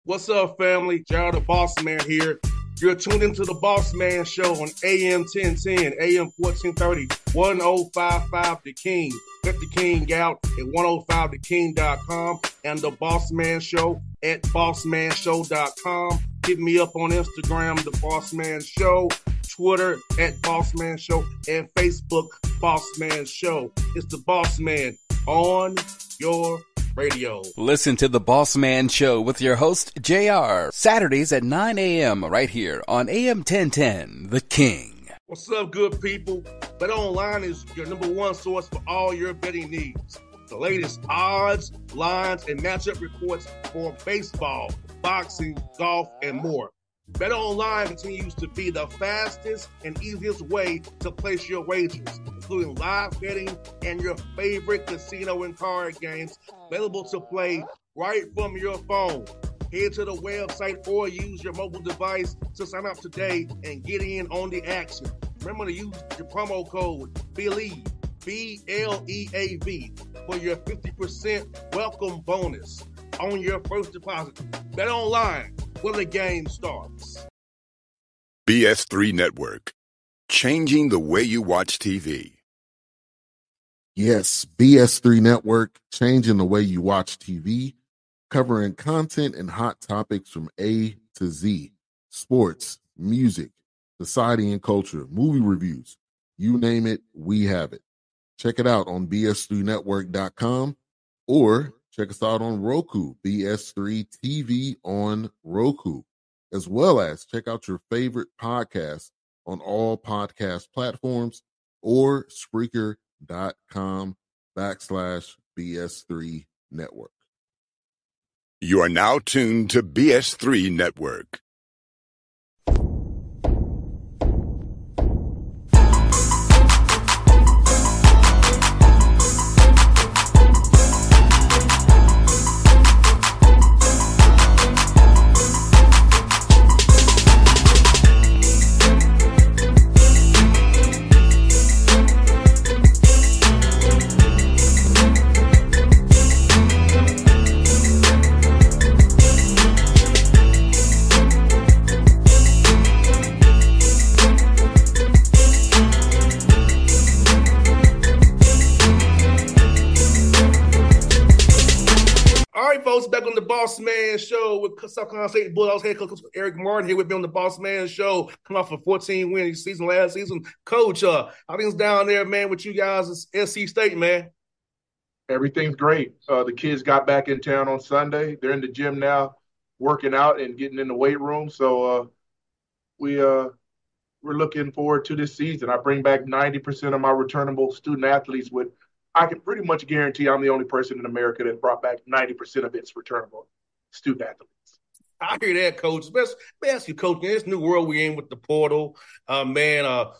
What's up, family? Gerald the Boss Man here. You're tuned into the Bossman Show on AM 1010, AM 1430, 1055 The King. Let the King out at 105theking.com and the Bossman Show at bossmanshow.com. Hit me up on Instagram, the Bossman Show, Twitter at Bossman Show, and Facebook, Bossman Show. It's the Bossman on your radio. Listen to the Bossman Show with your host, JR, Saturdays at 9 a.m. right here on AM 1010, The King. What's up, good people? BetOnline is your number one source for all your betting needs. The latest odds, lines, and matchup reports for baseball, boxing, golf, and more. BetOnline continues to be the fastest and easiest way to place your wagers, including live betting and your favorite casino and card games available to play right from your phone. Head to the website or use your mobile device to sign up today and get in on the action. Remember to use your promo code BELIEVE, B-L-E-A-V, for your 50% welcome bonus on your first deposit. BetOnline, where the game starts. BS3 Network, changing the way you watch TV. Yes, BS3 Network, changing the way you watch TV, covering content and hot topics from A to Z, sports, music, society and culture, movie reviews, you name it, we have it. Check it out on bs3network.com or check us out on Roku, BS3 TV on Roku, as well as check out your favorite podcast on all podcast platforms or Spreaker.com/BS3 Network. You are now tuned to BS3 Network. Back on the Bossman Show with South Carolina State Bulldogs head coach Erik Martin here with me on the Bossman Show. Come off a 14-win season last season. Coach, how things down there, man, with you guys at SC State, man? Everything's great. The kids got back in town on Sunday. They're in the gym now, working out and getting in the weight room. So we're looking forward to this season. I bring back 90% of my returnable student athletes with – I can pretty much guarantee I'm the only person in America that brought back 90% of its returnable student athletes. I hear that, Coach. Let me ask you, Coach, in this new world we're in with the portal, I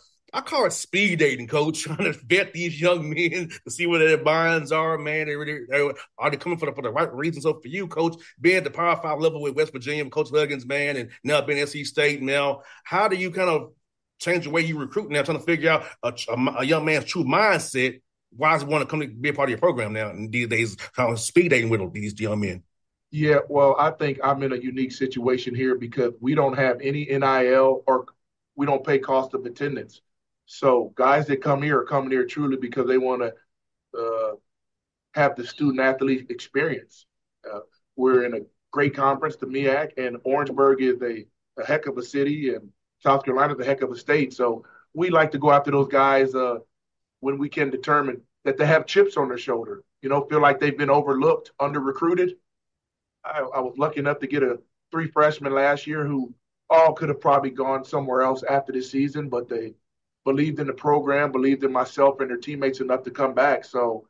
call it speed dating, Coach, trying to vet these young men to see what their minds are, man. Are they coming for the right reasons? So for you, Coach, being at the Power 5 level with West Virginia, with Coach Huggins, man, and now being at SC State now, how do you kind of change the way you recruit now, trying to figure out a young man's true mindset? Why does he want to come to be a part of your program now? And these days, how speed dating with these young men? Yeah, well, I think I'm in a unique situation here because we don't have any NIL or we don't pay cost of attendance. So guys that come here are coming here truly because they want to have the student athlete experience. We're in a great conference, the MEAC, and Orangeburg is a heck of a city, and South Carolina is a heck of a state. So we like to go after those guys when we can determine that they have chips on their shoulder, feel like they've been overlooked, under-recruited. I was lucky enough to get 3 freshmen last year who all could have probably gone somewhere else after this season, but they believed in the program, believed in myself and their teammates enough to come back. So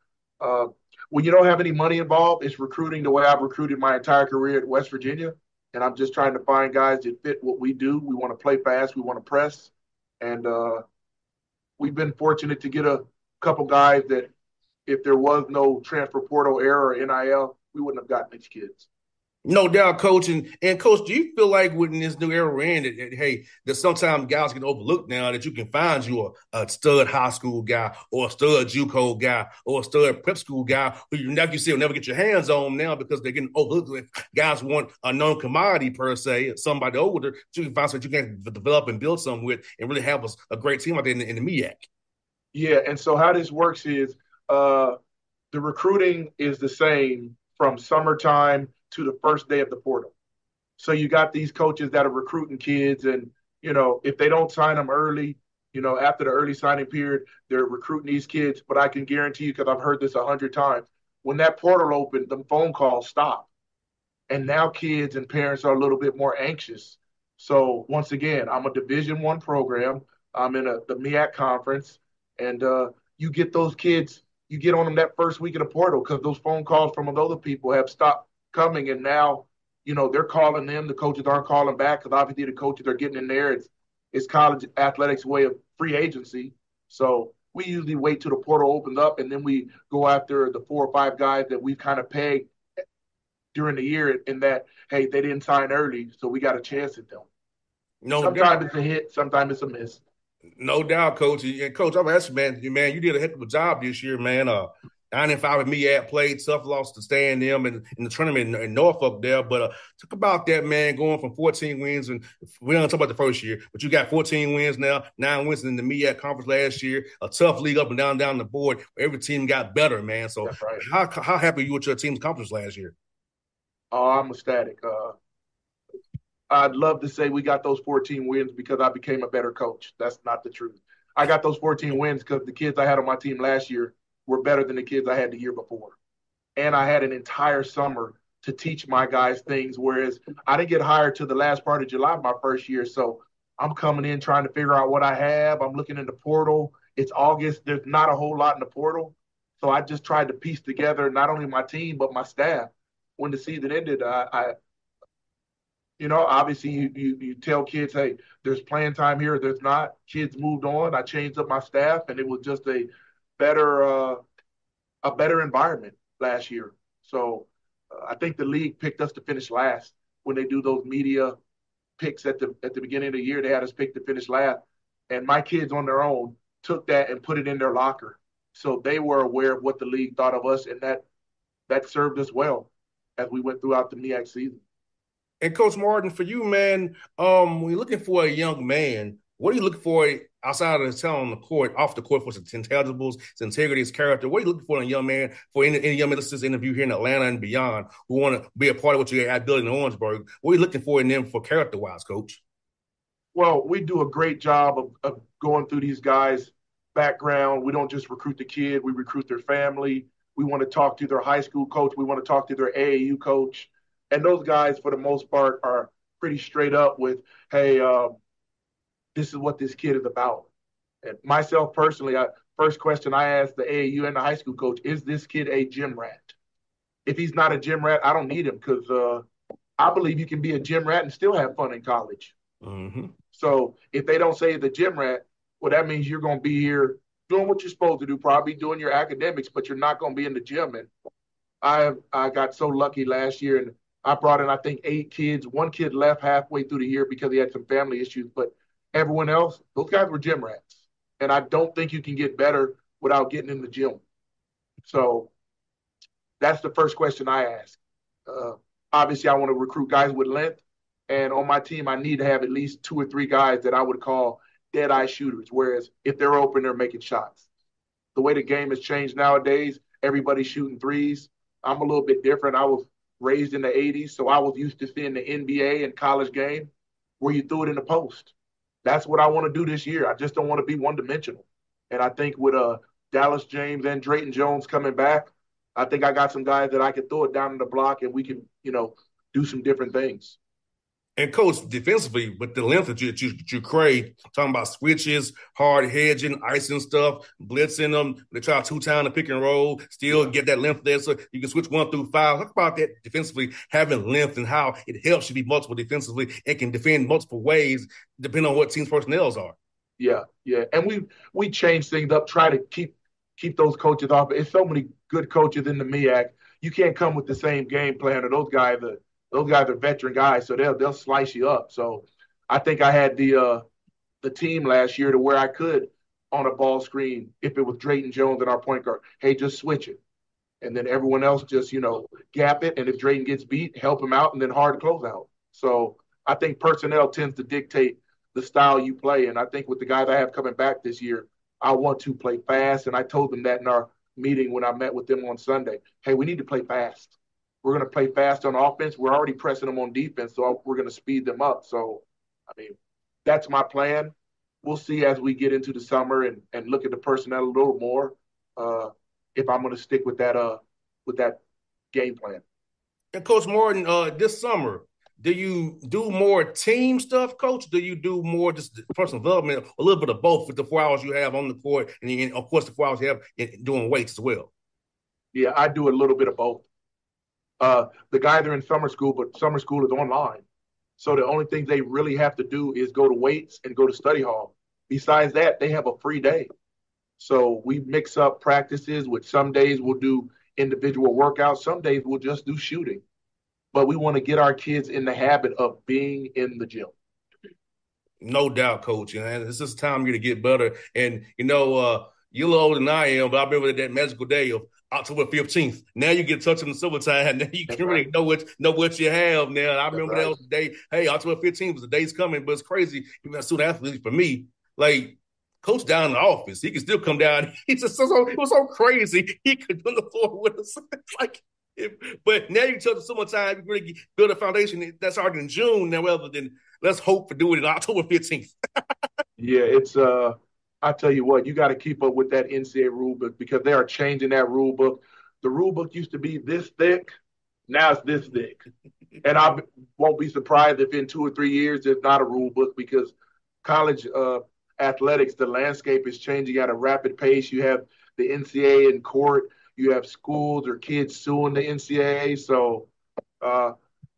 when you don't have any money involved, it's recruiting the way I've recruited my entire career at West Virginia, and I'm just trying to find guys that fit what we do. We want to play fast. We want to press, and we've been fortunate to get a couple guys that if there was no transfer portal era or NIL, we wouldn't have gotten these kids. No doubt, coach. And coach, do you feel like with this new era we're in hey, that sometimes guys get overlooked now that you can find you a stud high school guy or a stud JUCO guy or a stud prep school guy who you like you said will never get your hands on now because they're getting overlooked. Guys want a known commodity per se, somebody older, so you can find something you can develop and build something with and really have a great team out there in the MEAC. Yeah, and so how this works is uh, the recruiting is the same from summertime to the first day of the portal. So you got these coaches that are recruiting kids, and if they don't sign them early, after the early signing period, they're recruiting these kids. But I can guarantee you, because I've heard this 100 times, when that portal opened, the phone calls stopped, and now kids and parents are a little bit more anxious. So once again, I'm a Division I program. I'm in the MEAC conference, and you get those kids, you get on them that first week of the portal because those phone calls from other people have stopped coming, and now they're calling them. The coaches aren't calling back because obviously the coaches are getting in there. It's college athletics way of free agency. So we usually wait till the portal opens up, and then we go after the 4 or 5 guys that we've kind of pegged during the year in that, hey, they didn't sign early, so we got a chance at them. No Sometimes doubt. it's a hit, sometimes it's a miss. No doubt, coach. And coach, I'm asking, man, you did a heck of a job this year, man. 9-5 with me at played tough loss to stay in them in the tournament in Norfolk there. But talk about that, man, going from 14 wins, and we don't talk about the first year, but you got 14 wins now, 9 wins in the MEAC conference last year, a tough league up and down the board. Every team got better, man. So That's right. how happy are you with your team's conference last year? Oh, I'm ecstatic. I'd love to say we got those 14 wins because I became a better coach. That's not the truth. I got those 14 wins because the kids I had on my team last year were better than the kids I had the year before. And I had an entire summer to teach my guys things, whereas I didn't get hired to the last part of July my first year. So I'm coming in trying to figure out what I have. I'm looking in the portal. It's August. There's not a whole lot in the portal. So I just tried to piece together not only my team, but my staff. When the season ended, obviously you tell kids, hey, there's playing time here, there's not. Kids moved on. I changed up my staff, and it was just better a better environment last year. So I think the league picked us to finish last when they do those media picks at the beginning of the year. They had us picked to finish last, and my kids on their own took that and put it in their locker. So they were aware of what the league thought of us, and that served us well as we went throughout the MEAC season. And Coach Martin, for you, man, when you're looking for a young man, what are you looking for outside of the talent on the court, off the court, for his intangibles, his integrity, his character? What are you looking for in a young man, for any young man listening to this interview here in Atlanta and beyond who want to be a part of what you got building in Orangeburg? What are you looking for in them for character-wise, Coach? Well, we do a great job of going through these guys' background. We don't just recruit the kid, we recruit their family. We want to talk to their high school coach. We want to talk to their AAU coach. And those guys, for the most part, are pretty straight up with, hey, this is what this kid is about. And myself personally, first question I ask the AAU and the high school coach, is this kid a gym rat? If he's not a gym rat, I don't need him because I believe you can be a gym rat and still have fun in college. Mm-hmm. So if they don't say the gym rat, well, that means you're going to be here doing what you're supposed to do, probably doing your academics, but you're not going to be in the gym. And I got so lucky last year, and I brought in, I think, 8 kids. 1 kid left halfway through the year because he had some family issues, but everyone else, those guys were gym rats. And I don't think you can get better without getting in the gym. So that's the first question I ask. Obviously, I want to recruit guys with length. And on my team, I need to have at least 2 or 3 guys that I would call dead-eye shooters, whereas if they're open, they're making shots. The way the game has changed nowadays, everybody's shooting threes. I'm a little bit different. I was raised in the 80s, so I was used to seeing the NBA and college game where you threw it in the post. That's what I want to do this year. I just don't want to be one-dimensional. And I think with Dallas James and Drayton Jones coming back, I think I got some guys that I can throw it down in the block and we can, do some different things. And Coach, defensively, with the length that you crave, talking about switches, hard hedging, icing stuff, blitzing them, they try 2-time the pick and roll, still get that length there so you can switch 1 through 5. Talk about that defensively, having length and how it helps you be multiple defensively and can defend multiple ways depending on what team's personnels are. Yeah. And we change things up, try to keep those coaches off. There's so many good coaches in the MEAC. You can't come with the same game plan, or those guys those guys are veteran guys, so they'll slice you up. So I think I had the team last year to where I could on a ball screen, if it was Drayton Jones and our point guard, hey, just switch it. And then everyone else just, gap it. And if Drayton gets beat, help him out and then hard close out. So I think personnel tends to dictate the style you play. And I think with the guys I have coming back this year, I want to play fast. And I told them that in our meeting when I met with them on Sunday. Hey, we need to play fast. We're going to play fast on offense. We're already pressing them on defense, so we're going to speed them up. So, I mean, that's my plan. We'll see as we get into the summer and look at the personnel a little more if I'm going to stick with that game plan. And Coach Martin, this summer, do you do more team stuff, Coach? Do you do more just personal development, a little bit of both with the 4 hours you have on the court and of course, the 4 hours you have doing weights as well? Yeah, I do a little bit of both. The guys are in summer school, but summer school is online. So the only thing they really have to do is go to weights and go to study hall. Besides that, they have a free day. So we mix up practices, which some days we'll do individual workouts. Some days we'll just do shooting. But we want to get our kids in the habit of being in the gym. No doubt, Coach. And it's just time for you to get better. And, you're a little older than I am, but I remember that magical day of October 15th. Now you get touched in the summertime. Now you can really know what you have now. I remember that was the day. Hey, October 15th was the day's coming, but it's crazy. Even as soon athletes for me, like Coach down in the office, he can still come down. It was so crazy. He could on the floor with us. But now you touch the summertime, you really build a foundation that's already in June now, rather than let's hope for doing it October 15th. Yeah, it's I tell you what, you got to keep up with that NCAA rule book because they are changing that rule book. The rule book used to be this thick. Now it's this thick. And I won't be surprised if in 2 or 3 years there's not a rule book because college athletics, the landscape is changing at a rapid pace. You have the NCAA in court. You have schools or kids suing the NCAA. So I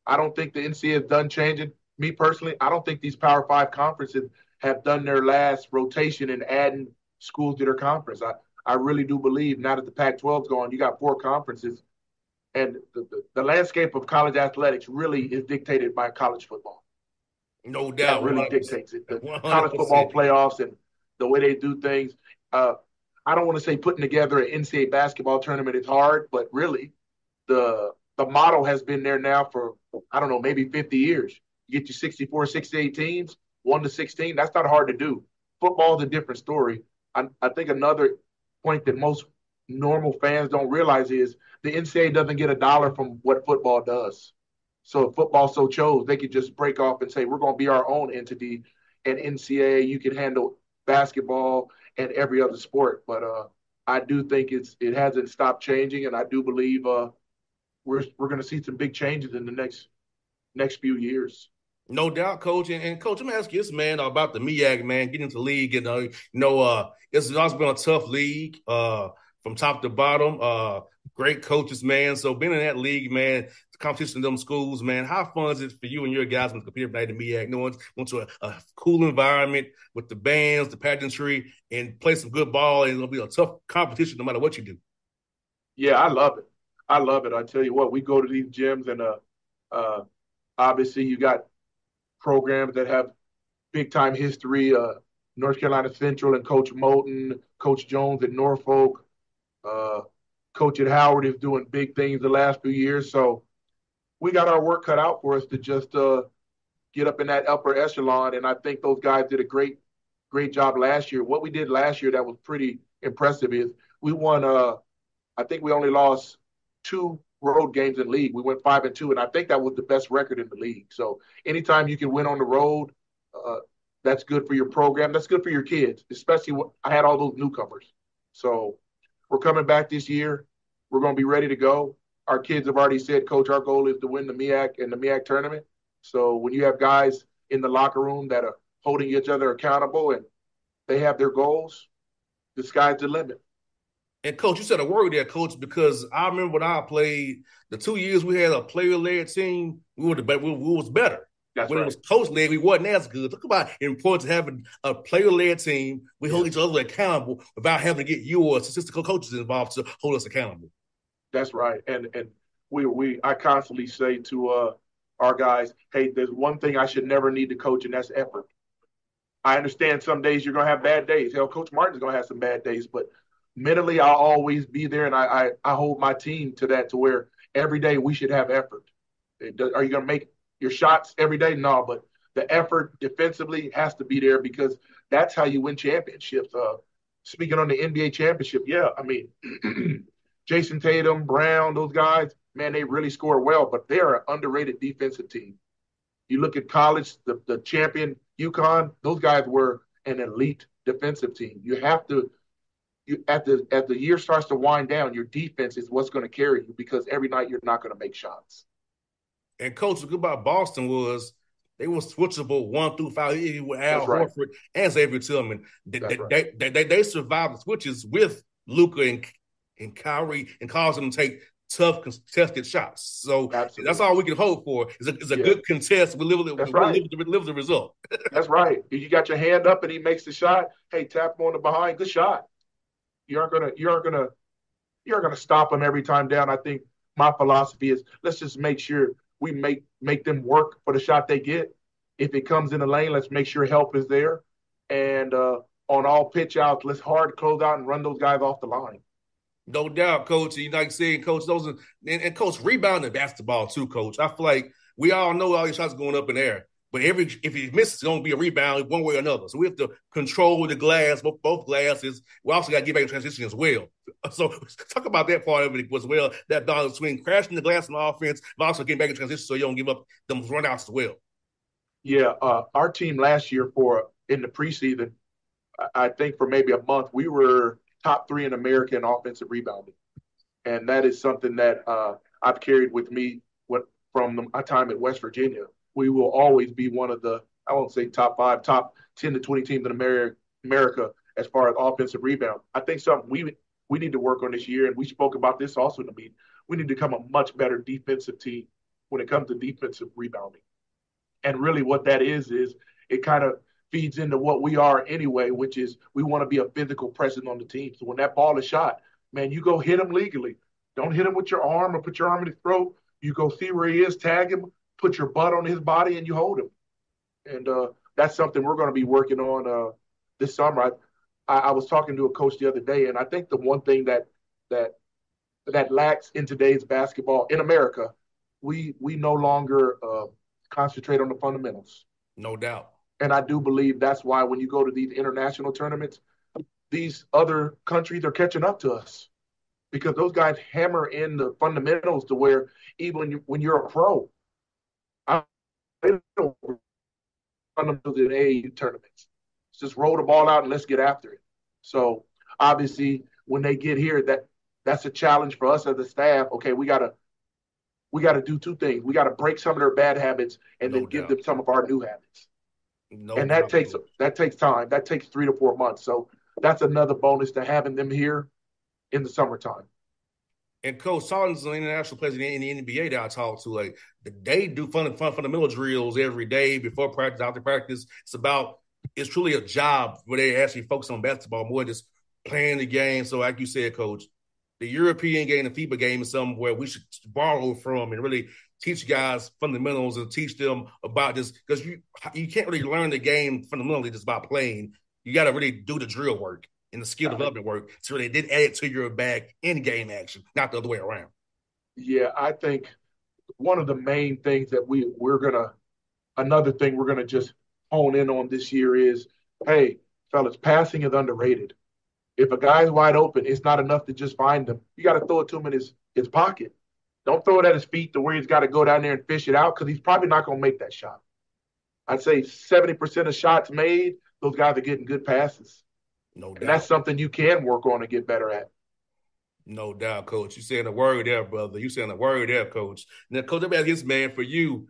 don't think the NCAA is done changing. Me personally, I don't think these Power 5 conferences have done their last rotation in adding schools to their conference. I really do believe now that the Pac-12 is gone, you got 4 conferences, and the landscape of college athletics really is dictated by college football. No doubt. That really 100%. dictates it. The 100%. college football playoffs and the way they do things. I don't want to say putting together an NCAA basketball tournament is hard, but really the model has been there now for, I don't know, maybe 50 years. You get your 64, 68 teams, 1 to 16. That's not hard to do. Football is a different story. I think another point that most normal fans don't realize is the NCAA doesn't get $1 from what football does. So if football so chose, they could just break off and say, we're going to be our own entity. And NCAA, you can handle basketball and every other sport. But I do think it hasn't stopped changing. And I do believe we're going to see some big changes in the next few years. No doubt, Coach. And Coach, let me ask you this, man, about the MEAC, man, getting into the league. And, it's also been a tough league from top to bottom. Great coaches, man. So being in that league, man, the competition in them schools, man, how fun is it for you and your guys when compete every night in the MEAC? Went to a cool environment with the bands, the pageantry, and play some good ball. And it'll be a tough competition no matter what you do. Yeah, I love it. I tell you what, we go to these gyms and obviously you got programs that have big time history. North Carolina Central and Coach Moulton, Coach Jones at Norfolk, Coach at Howard is doing big things the last few years. So we got our work cut out for us to just get up in that upper echelon. And I think those guys did a great job last year. What we did last year that was pretty impressive is we won. I think we only lost 2 road games in the league. We went 5-2, and I think that was the best record in the league. So anytime you can win on the road, that's good for your program. That's good for your kids, especially when I had all those newcomers. So we're coming back this year. We're going to be ready to go. Our kids have already said, Coach, our goal is to win the MEAC and the MEAC tournament. So when you have guys in the locker room that are holding each other accountable and they have their goals, the sky's the limit. And, Coach, you said a word there, Coach, because I remember when I played the 2 years we had a player-led team, we was better. That's when right. It was coach-led, we wasn't as good. Talk about the importance of having a player-led team. We hold each other accountable without having to get you or statistical coaches involved to hold us accountable. That's right. And I constantly say to our guys, hey, there's one thing I should never need to coach, and that's effort. I understand some days you're going to have bad days. Hell, Coach Martin's going to have some bad days, but mentally I'll always be there, and I hold my team to that, to where every day we should have effort. Are you going to make your shots every day? No, but the effort defensively has to be there, because that's how you win championships. Speaking on the NBA championship, yeah, I mean, Jason Tatum, Brown, those guys, man, they really score well, but they're an underrated defensive team. You look at college, the champion UConn, those guys were an elite defensive team. You have to, as the year starts to wind down, your defense is what's going to carry you, because every night you're not going to make shots. And Coach, the good about Boston was they were switchable 1 through 5, even with Al Horford and Xavier Tillman. They survived the switches with Luka and Kyrie, and caused them to take tough contested shots. So Absolutely. That's all we can hope for is a good contest. We live the result. That's right. If you got your hand up and he makes the shot, hey, tap him on the behind. Good shot. You aren't gonna stop him every time down. I think my philosophy is, let's just make sure we make them work for the shot they get. If it comes in the lane, let's make sure help is there. And on all pitch outs, let's hard close out and run those guys off the line. No doubt, Coach. You like saying, Coach, and Coach, rebounding basketball too, Coach. I feel like we all know all these shots going up in the air, but if he misses, it's going to be a rebound one way or another. So we have to control the glass, both glasses. We also got to get back in transition as well. So talk about that part of it as well, that balance between crashing the glass on offense, but also getting back in transition so you don't give up them runouts as well. Yeah, our team last year in the preseason, I think for maybe a month, we were top 3 in America in offensive rebounding. And that is something that I've carried with me from my time at West Virginia. We will always be one of the, I won't say top 5, top 10 to 20 teams in America as far as offensive rebound. I think something we need to work on this year, and we spoke about this also in the meeting. We need to become a much better defensive team when it comes to defensive rebounding. And really what that is it kind of feeds into what we are anyway, which is we want to be a physical presence on the team. So when that ball is shot, man, you go hit him legally. Don't hit him with your arm or put your arm in his throat. You go see where he is, tag him, put your butt on his body, and you hold him. And that's something we're going to be working on this summer. I was talking to a coach the other day, and I think the one thing that lacks in today's basketball in America, we no longer concentrate on the fundamentals. No doubt. And I do believe that's why when you go to these international tournaments, these other countries are catching up to us, because those guys hammer in the fundamentals to where even when you're a pro, I don't fundamentals in AAU tournaments. Just roll the ball out and let's get after it. So obviously when they get here, that's a challenge for us as a staff. Okay, we gotta do 2 things. We gotta break some of their bad habits and then give them some of our new habits. And that takes time. That takes 3 to 4 months. So that's another bonus to having them here in the summertime. And Coach Sargent's an international player in the NBA that I talk to. Like, they do fundamental drills every day before practice, after practice. It's truly a job where they actually focus on basketball more than just playing the game. So like you said, Coach, the European game, the FIBA game is somewhere we should borrow from and really teach guys fundamentals and teach them about this, because you can't really learn the game fundamentally just by playing. You got to really do the drill work and the skill development work so they did add to your bag in game action, not the other way around. Yeah, I think one of the main things that another thing we're gonna just hone in on this year is, hey, fellas, passing is underrated. If a guy's wide open, it's not enough to just find him. You got to throw it to him in his pocket. Don't throw it at his feet to where he's got to go down there and fish it out, because he's probably not going to make that shot. I'd say 70% of shots made, those guys are getting good passes. No doubt. And that's something you can work on and get better at. No doubt, Coach. You saying a word there, brother. You saying a word there, Coach. Now, Coach, let me ask this, man, for you.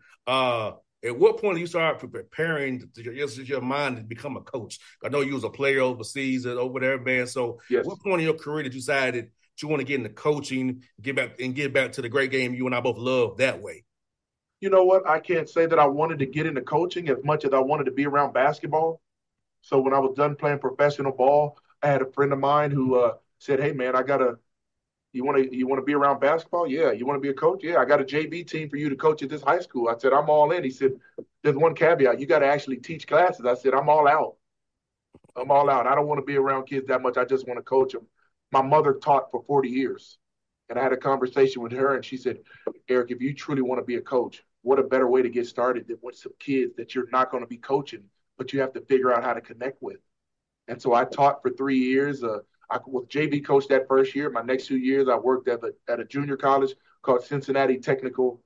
At what point do you start preparing your mind to become a coach? I know you was a player overseas and over there, man. So yes. At what point in your career did you decide that you want to get into coaching, get back to the great game you and I both love that way? You know what? I can't say that I wanted to get into coaching as much as I wanted to be around basketball. So when I was done playing professional ball, I had a friend of mine who said, hey, man, I got You want to be around basketball? Yeah. You want to be a coach? Yeah. I got a JV team for you to coach at this high school. I said, I'm all in. He said, there's one caveat. You got to actually teach classes. I said, I'm all out. I'm all out. I don't want to be around kids that much. I just want to coach them. My mother taught for 40 years. And I had a conversation with her, and she said, Erik, if you truly want to be a coach, what a better way to get started than with some kids that you're not going to be coaching, but you have to figure out how to connect with. And so I taught for 3 years. I was JV coach that first year. My next 2 years, I worked at a junior college called Cincinnati Technical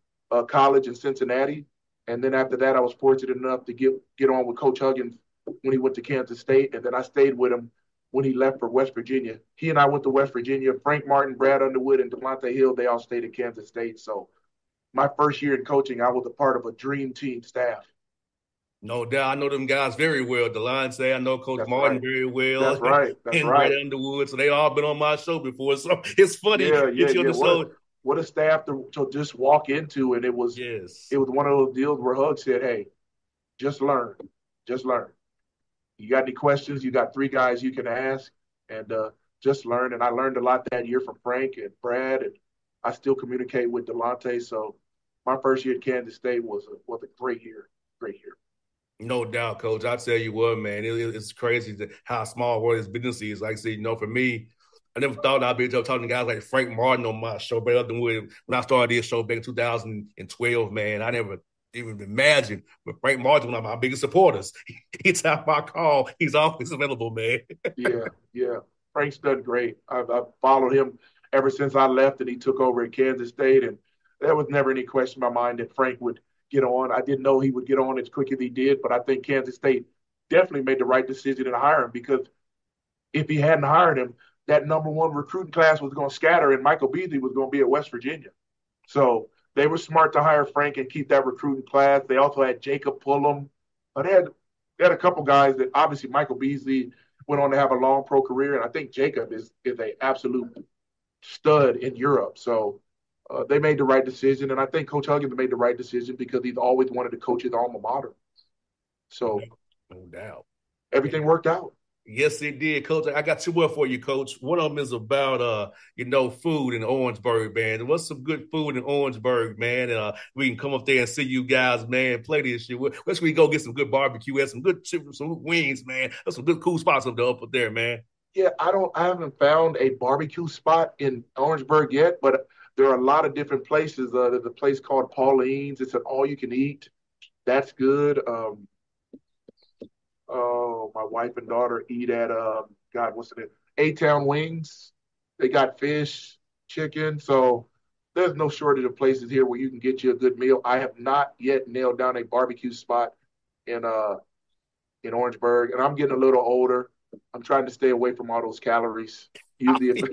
College in Cincinnati. And then after that, I was fortunate enough to get on with Coach Huggins when he went to Kansas State. And then I stayed with him when he left for West Virginia. He and I went to West Virginia. Frank Martin, Brad Underwood, and Delonte Hill, they all stayed at Kansas State. So my first year in coaching, I was a part of a dream team staff. No doubt. I know them guys very well. Delonte, I know Coach That's Martin right. very well. That's right. That's And Brad right. Underwood. So they all been on my show before. So it's funny Yeah, yeah, get you on yeah. the show. What a staff to just walk into, and it was Yes. one of those deals where Hug said, "Hey, just learn, just learn. You got any questions? You got 3 guys you can ask, and just learn." And I learned a lot that year from Frank and Brad, and I still communicate with Delonte. So my first year at Kansas State was a great year, great year. No doubt, Coach. I tell you what, man, it's crazy how small world this business is. Like I said, for me, I never thought I'd be talking to guys like Frank Martin on my show, but when I started this show back in 2012, man, I never even imagined. But Frank Martin, one of my biggest supporters, anytime I call, he's always available, man. Yeah, yeah. Frank's done great. I've followed him ever since I left and he took over at Kansas State. And there was never any question in my mind that Frank would get on. I didn't know he would get on as quick as he did, but I think Kansas State definitely made the right decision in hiring him because if he hadn't hired him, that number one recruiting class was going to scatter and Michael Beasley was going to be at West Virginia. So they were smart to hire Frank and keep that recruiting class. They also had Jacob Pullum. They had a couple guys that obviously Michael Beasley went on to have a long pro career, and I think Jacob is a absolute stud in Europe. So they made the right decision, and I think Coach Huggins made the right decision because he's always wanted to coach his alma mater. So No doubt. everything worked out. Yes, it did, Coach. I got 2 more for you, Coach. One of them is about food in Orangeburg, man. What's some good food in Orangeburg, man? And we can come up there and see you guys, man, play this shit. Where should we go get some good barbecue and some good some wings, man? There's some good cool spots up there, man. Yeah, I haven't found a barbecue spot in Orangeburg yet, but there are a lot of different places. There's a place called Pauline's. It's an all you can eat. That's good. Oh, my wife and daughter eat at God, what's it? A-Town Wings. They got fish, chicken. So there's no shortage of places here where you can get you a good meal. I have not yet nailed down a barbecue spot in in Orangeburg, and I'm getting a little older. I'm trying to stay away from all those calories. Usually,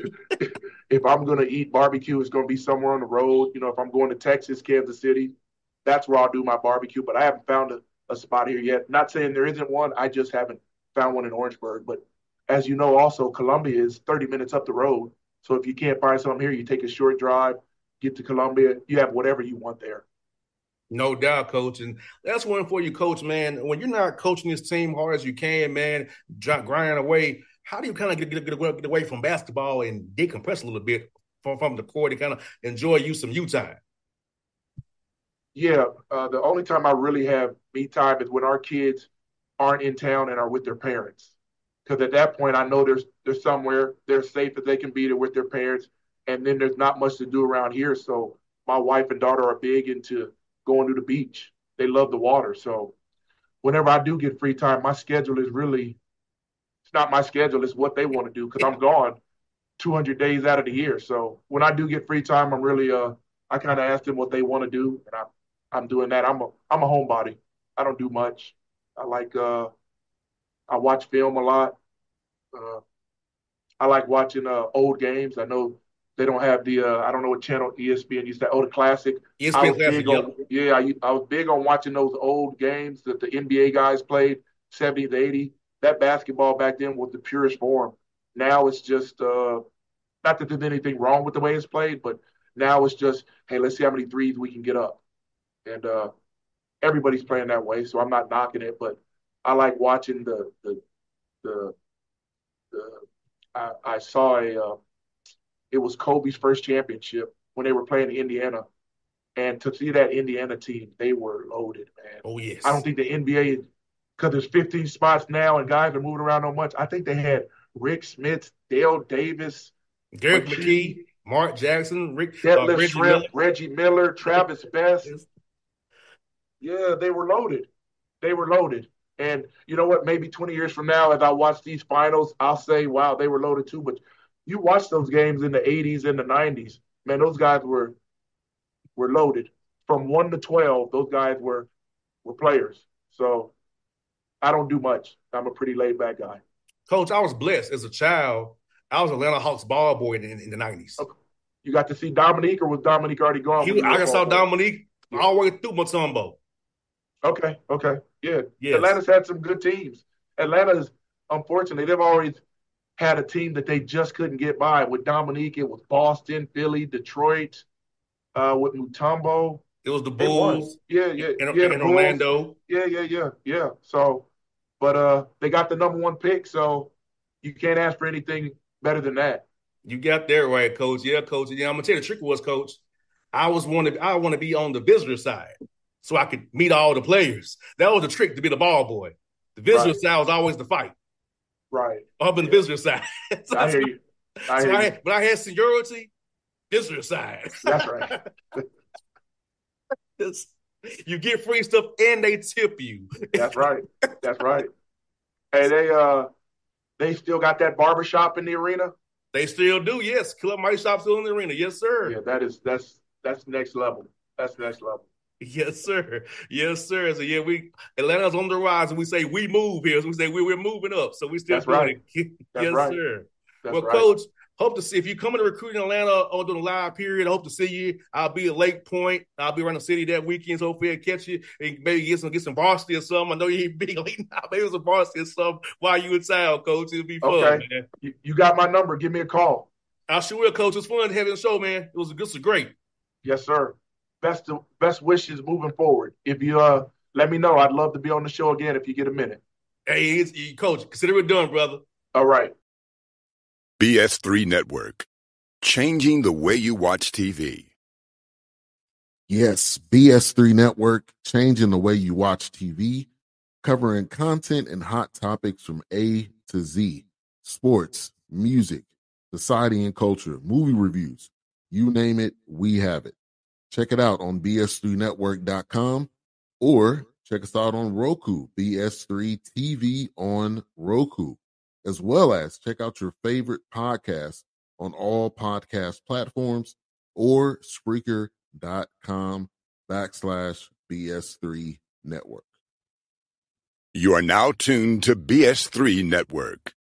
if I'm going to eat barbecue, it's going to be somewhere on the road. If I'm going to Texas, Kansas City, that's where I'll do my barbecue. But I haven't found a spot here yet. Not saying there isn't one. I just haven't found one in Orangeburg. But as you know, also, Columbia is 30 minutes up the road. So if you can't find something here, you take a short drive, get to Columbia. You have whatever you want there. No doubt, Coach. And that's one for you, Coach, man. When you're not coaching this team hard as you can, man, grinding away, how do you kind of get away from basketball and decompress a little bit from the court and kind of enjoy some you time? Yeah, the only time I really have me time is when our kids aren't in town and are with their parents. Because at that point, I know there's somewhere they're safe as they can be there with their parents, and then there's not much to do around here. So my wife and daughter are big into going to the beach. They love the water. So whenever I do get free time, my schedule is really it's not my schedule. It's what they want to do because I'm gone 200 days out of the year. So when I do get free time, I'm really I kind of ask them what they want to do, and I'm doing that. I'm a homebody. I don't do much. I like I watch film a lot. Uh, I like watching old games. I know they don't have the I don't know what channel ESPN used to. Oh, the classic. I ESPN was Classic, big on I was big on watching those old games that the NBA guys played 70s, 80s. That basketball back then was the purest form. Now it's just not that there's anything wrong with the way it's played, but now it's just hey, let's see how many threes we can get up. And everybody's playing that way, so I'm not knocking it, but I like watching the I saw it was Kobe's first championship when they were playing Indiana. And to see that Indiana team, they were loaded, man. Oh, yes. I don't think the NBA, because there's 15 spots now and guys are moving around so much, I think they had Rick Smith, Dale Davis, Garrett McKee, Mark Jackson, Reggie Miller, Travis Best. Yeah, they were loaded. They were loaded. And you know what? Maybe 20 years from now, as I watch these finals, I'll say, wow, they were loaded too. But you watch those games in the 80s and the 90s, man, those guys were loaded. From 1 to 12, those guys were players. So I don't do much. I'm a pretty laid-back guy. Coach, I was blessed as a child. I was an Atlanta Hawks ball boy in the 90s. Okay. You got to see Dominique, or was Dominique already gone? I saw Dominique all the way through Mutombo. Okay. Yeah. Yes. Atlanta's had some good teams. Atlanta's, unfortunately, they've always had a team that they just couldn't get by. With Dominique, it was Boston, Philly, Detroit, with Mutombo. It was the Bulls. Yeah. And Orlando. Yeah. So, but they got the number 1 pick, so you can't ask for anything better than that. You got that right, Coach. Yeah, Coach. Yeah, I'm gonna tell you the trick was, Coach, I want to be on the visitor side so I could meet all the players. That was the trick to be the ball boy. The visitor side was always the fight. Right. Up in the visitor side. I hear you. But I had seniority, visitor side. That's right. You get free stuff and they tip you. That's right. Hey, they still got that barbershop in the arena? They still do, yes. Club Mic Shop still in the arena. Yes, sir. Yeah, that's next level. That's next level. Yes, sir. So yeah, Atlanta's on the rise, and we say we move here. So we say we're moving up. So we still doing it. Yes, sir. Well, Coach, hope to see if you come to recruit in Atlanta on the live period. I hope to see you. I'll be at Lake Point. I'll be around the city that weekend. So hopefully I'll catch you and maybe get some varsity or something. I know you ain't big late now. Maybe some varsity or something while you in town, Coach. It'll be fun, man. You got my number. Give me a call. I sure will, Coach. It's fun having the show, man. It was great. Yes, sir. Best wishes moving forward. If you let me know, I'd love to be on the show again if you get a minute. Hey, Coach, consider it done, brother. All right. BS3 Network, changing the way you watch TV. Yes, BS3 Network, changing the way you watch TV, covering content and hot topics from A to Z, sports, music, society and culture, movie reviews, you name it, we have it. Check it out on bs3network.com or check us out on Roku, BS3 TV on Roku, as well as check out your favorite podcast on all podcast platforms or Spreaker.com/BS3 Network. You are now tuned to BS3 Network.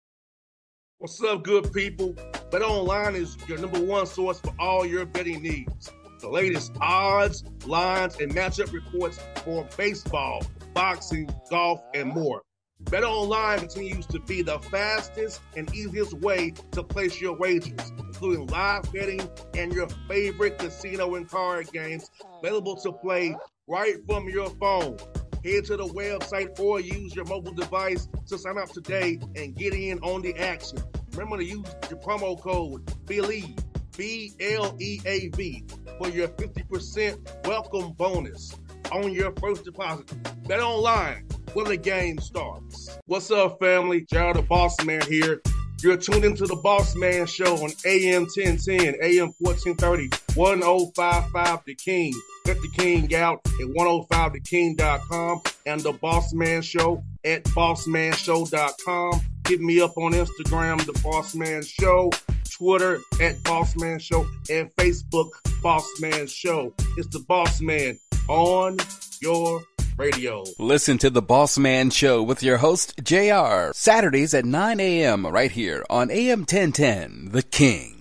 What's up, good people? Bet Online is your number 1 source for all your betting needs. The latest odds, lines, and matchup reports for baseball, boxing, golf, and more. Bet Online continues to be the fastest and easiest way to place your wagers, including live betting and your favorite casino and card games available to play right from your phone. Head to the website or use your mobile device to sign up today and get in on the action. Remember to use your promo code BELIEVE, BLEAV, for your 50% welcome bonus on your first deposit. Bet Online, where the game starts. What's up, family? Gerald the Bossman here. You're tuned into the Bossman Show on AM 1010, AM 1430, 1055 The King. Check The King out at 105theking.com and the Bossman Show at bossmanshow.com. Hit me up on Instagram, The Bossman Show, Twitter at Bossman Show, and Facebook, Bossman Show. It's the Bossman on your radio. Listen to the Bossman Show with your host, JR, Saturdays at 9 a.m. right here on AM 1010, The King.